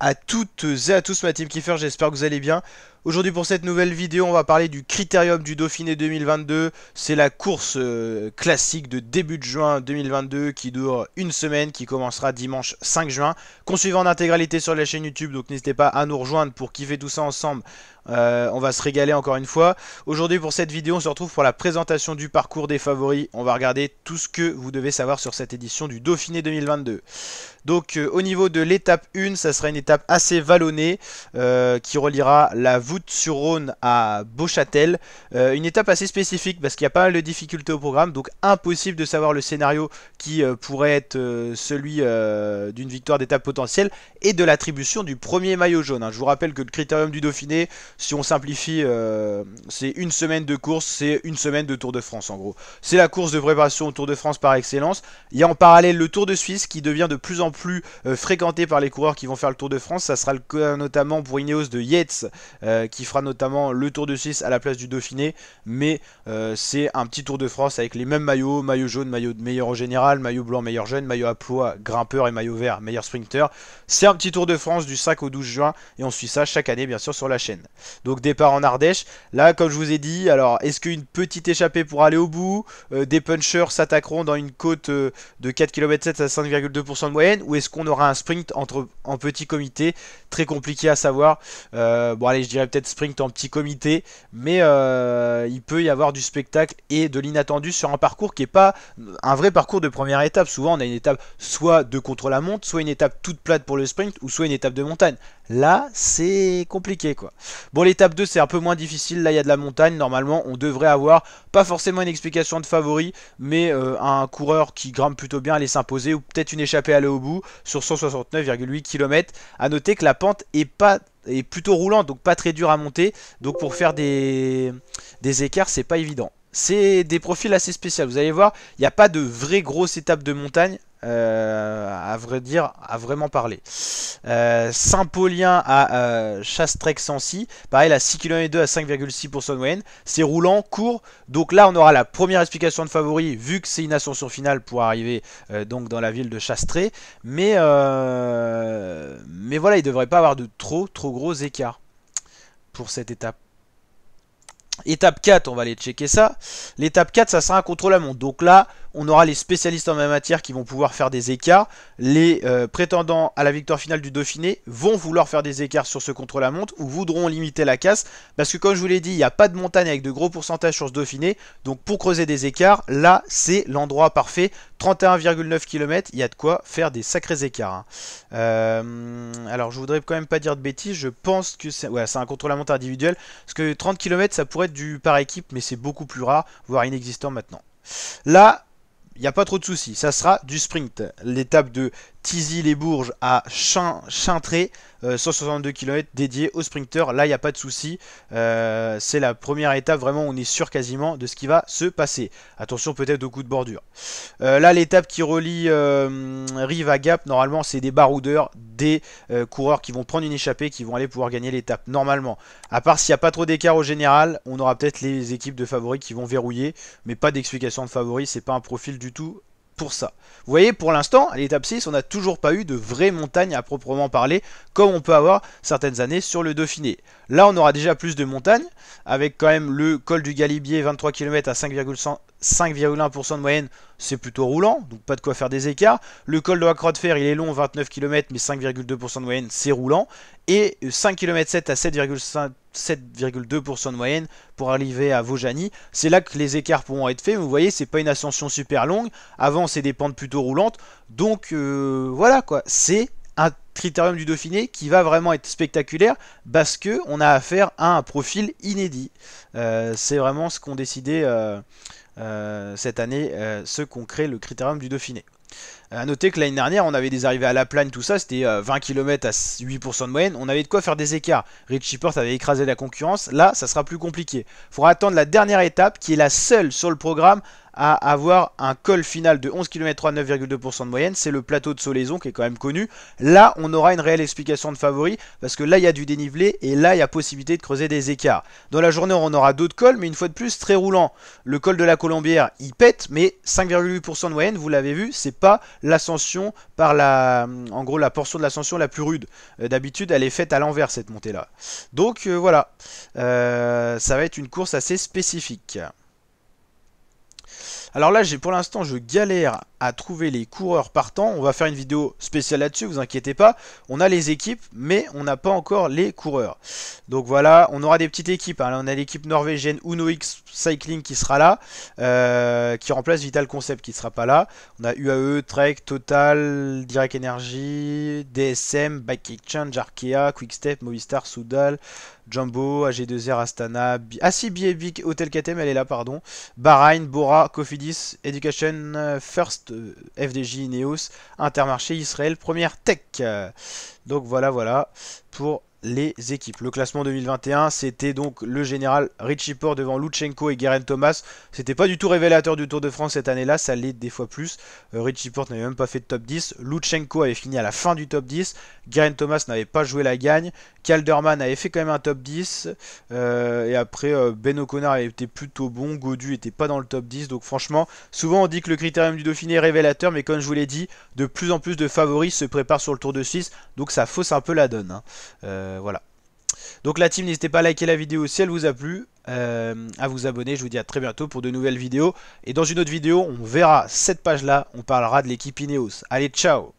à toutes et à tous ma team Kiefer, j'espère que vous allez bien. Aujourd'hui pour cette nouvelle vidéo, on va parler du Critérium du Dauphiné 2022. C'est la course classique de début de juin 2022 qui dure une semaine, qui commencera dimanche 5 juin. Qu'on suive en intégralité sur la chaîne YouTube, donc n'hésitez pas à nous rejoindre pour kiffer tout ça ensemble. On va se régaler encore une fois. Aujourd'hui pour cette vidéo, on se retrouve pour la présentation du parcours des favoris. On va regarder tout ce que vous devez savoir sur cette édition du Dauphiné 2022. Donc au niveau de l'étape 1, ça sera une étape assez vallonnée qui reliera la Voûte-sur-Rhône à Beauchâtel. Une étape assez spécifique parce qu'il y a pas mal de difficultés au programme, donc impossible de savoir le scénario qui pourrait être celui d'une victoire d'étape potentielle et de l'attribution du premier maillot jaune. Je vous rappelle que le Critérium du Dauphiné, si on simplifie, c'est une semaine de course, c'est une semaine de Tour de France en gros. C'est la course de préparation au Tour de France par excellence. Il y a en parallèle le Tour de Suisse qui devient de plus en plus fréquenté par les coureurs qui vont faire le Tour de France. Ça sera le cas notamment pour Ineos de Yates qui fera notamment le Tour de Suisse à la place du Dauphiné. Mais c'est un petit Tour de France avec les mêmes maillots, maillot jaune, maillot meilleur au général, maillot blanc meilleur jeune, maillot à poids grimpeur et maillot vert meilleur sprinter. C'est un petit Tour de France du 5 au 12 juin et on suit ça chaque année bien sûr sur la chaîne. Donc départ en Ardèche. Là comme je vous ai dit, alors est-ce qu'une petite échappée pour aller au bout, des punchers s'attaqueront dans une côte de 4,7 km à 5,2% de moyenne, ou est-ce qu'on aura un sprint en petit comité? Très compliqué à savoir. Bon allez, je dirais peut-être sprint en petit comité, mais il peut y avoir du spectacle et de l'inattendu sur un parcours qui n'est pas un vrai parcours de première étape. Souvent on a une étape soit de contre-la-montre, soit une étape toute plate pour le sprint, ou soit une étape de montagne. Là c'est compliqué quoi. Bon, l'étape 2 c'est un peu moins difficile, là il y a de la montagne. Normalement on devrait avoir pas forcément une explication de favori, mais un coureur qui grimpe plutôt bien aller s'imposer, ou peut-être une échappée aller au bout sur 169,8 km. A noter que la pente est plutôt roulante, donc pas très dure à monter, donc pour faire des écarts c'est pas évident. C'est des profils assez spéciaux, vous allez voir, il n'y a pas de vraie grosse étape de montagne. À vrai dire, à vraiment parler. Saint-Paulien à Chastrec-Sancy, pareil, à 6,2 km à 5,6% de moyenne. C'est roulant, court. Donc là, on aura la première explication de favori, vu que c'est une ascension finale pour arriver donc dans la ville de Chastré. Mais voilà, il ne devrait pas avoir de trop gros écarts pour cette étape. Étape 4, on va aller checker ça. L'étape 4, ça sera un contrôle-la-montre. Donc là, on aura les spécialistes en la matière qui vont pouvoir faire des écarts. Les prétendants à la victoire finale du Dauphiné vont vouloir faire des écarts sur ce contrôle-la-montre ou voudront limiter la casse. Parce que comme je vous l'ai dit, il n'y a pas de montagne avec de gros pourcentages sur ce Dauphiné. Donc pour creuser des écarts, là, c'est l'endroit parfait. 31,9 km, il y a de quoi faire des sacrés écarts. Alors je voudrais quand même pas dire de bêtises. Je pense que c'est un contrôle-la-montre individuel. Parce que 30 km, ça pourrait être du par équipe, mais c'est beaucoup plus rare, voire inexistant maintenant. Là, il n'y a pas trop de soucis, ça sera du sprint. L'étape de Thizy-les-Bourges à Chintré, 162 km dédié aux sprinteurs. Là, il n'y a pas de souci. C'est la première étape, vraiment, on est sûr quasiment de ce qui va se passer. Attention peut-être au coup de bordure. Là, l'étape qui relie Rive à Gap, normalement, c'est des baroudeurs, des coureurs qui vont prendre une échappée, qui vont aller pouvoir gagner l'étape, normalement. À part s'il n'y a pas trop d'écart au général, on aura peut-être les équipes de favoris qui vont verrouiller, mais pas d'explication de favoris, c'est pas un profil du tout pour ça. Vous voyez, pour l'instant, à l'étape 6, on n'a toujours pas eu de vraie montagne à proprement parler, comme on peut avoir certaines années sur le Dauphiné. Là, on aura déjà plus de montagnes, avec quand même le col du Galibier, 23 km à 5,1% de moyenne, c'est plutôt roulant, donc pas de quoi faire des écarts. Le col de la Croix de Fer, il est long, 29 km, mais 5,2% de moyenne, c'est roulant. Et 5 km 7 à 7,2% de moyenne pour arriver à Vaujany. C'est là que les écarts pourront être faits. Mais vous voyez, c'est pas une ascension super longue. Avant, c'est des pentes plutôt roulantes. Donc voilà quoi, c'est un Critérium du Dauphiné qui va vraiment être spectaculaire parce que on a affaire à un profil inédit. C'est vraiment ce qu'ont décidé cette année ceux qui ont créé le Critérium du Dauphiné. A noter que l'année dernière, on avait des arrivées à la plagne, tout ça, c'était 20 km à 8% de moyenne. On avait de quoi faire des écarts. Richie Porte avait écrasé la concurrence. Là, ça sera plus compliqué. Il faudra attendre la dernière étape, qui est la seule sur le programme à avoir un col final de 11 km à 9,2% de moyenne. C'est le plateau de Solaison qui est quand même connu. Là, on aura une réelle explication de favori parce que là, il y a du dénivelé et là, il y a possibilité de creuser des écarts. Dans la journée, on aura d'autres cols, mais une fois de plus, très roulant. Le col de la Colombière, il pète, mais 5,8% de moyenne, vous l'avez vu, c'est pas l'ascension par en gros, la portion de l'ascension la plus rude. D'habitude, elle est faite à l'envers, cette montée-là. Donc, voilà. Ça va être une course assez spécifique. Alors là, pour l'instant, je galère à trouver les coureurs partants. On va faire une vidéo spéciale là-dessus, vous inquiétez pas. On a les équipes, mais on n'a pas encore les coureurs. Donc voilà, on aura des petites équipes. Hein. Là, on a l'équipe norvégienne Uno X Cycling qui sera là, qui remplace Vital Concept qui ne sera pas là. On a UAE, Trek, Total, Direct Energy, DSM, Bike Exchange, Arkea, Quickstep, Movistar, Soudal, Jumbo, AG2R, Astana, BB Hotel KTM, elle est là, pardon. Bahrain, Bora, Cofidis, Education, First, FDJ, Ineos, Intermarché, Israël, Première Tech. Donc voilà pour les équipes. Le classement 2021, c'était donc le général Richie Porte devant Lutsenko et Geraint Thomas. C'était pas du tout révélateur du Tour de France cette année-là, ça l'est des fois plus. Richie Porte n'avait même pas fait de top 10. Lutsenko avait fini à la fin du top 10. Geraint Thomas n'avait pas joué la gagne. Calderman avait fait quand même un top 10. Et après, Ben O'Connor avait été plutôt bon. Gaudu était pas dans le top 10. Donc franchement, souvent on dit que le critérium du Dauphiné est révélateur. Mais comme je vous l'ai dit, de plus en plus de favoris se préparent sur le Tour de Suisse. Donc ça fausse un peu la donne. Hein. Voilà. Donc la team, n'hésitez pas à liker la vidéo si elle vous a plu, à vous abonner. Je vous dis à très bientôt pour de nouvelles vidéos. Et dans une autre vidéo, on verra cette page-là. On parlera de l'équipe Ineos. Allez, ciao!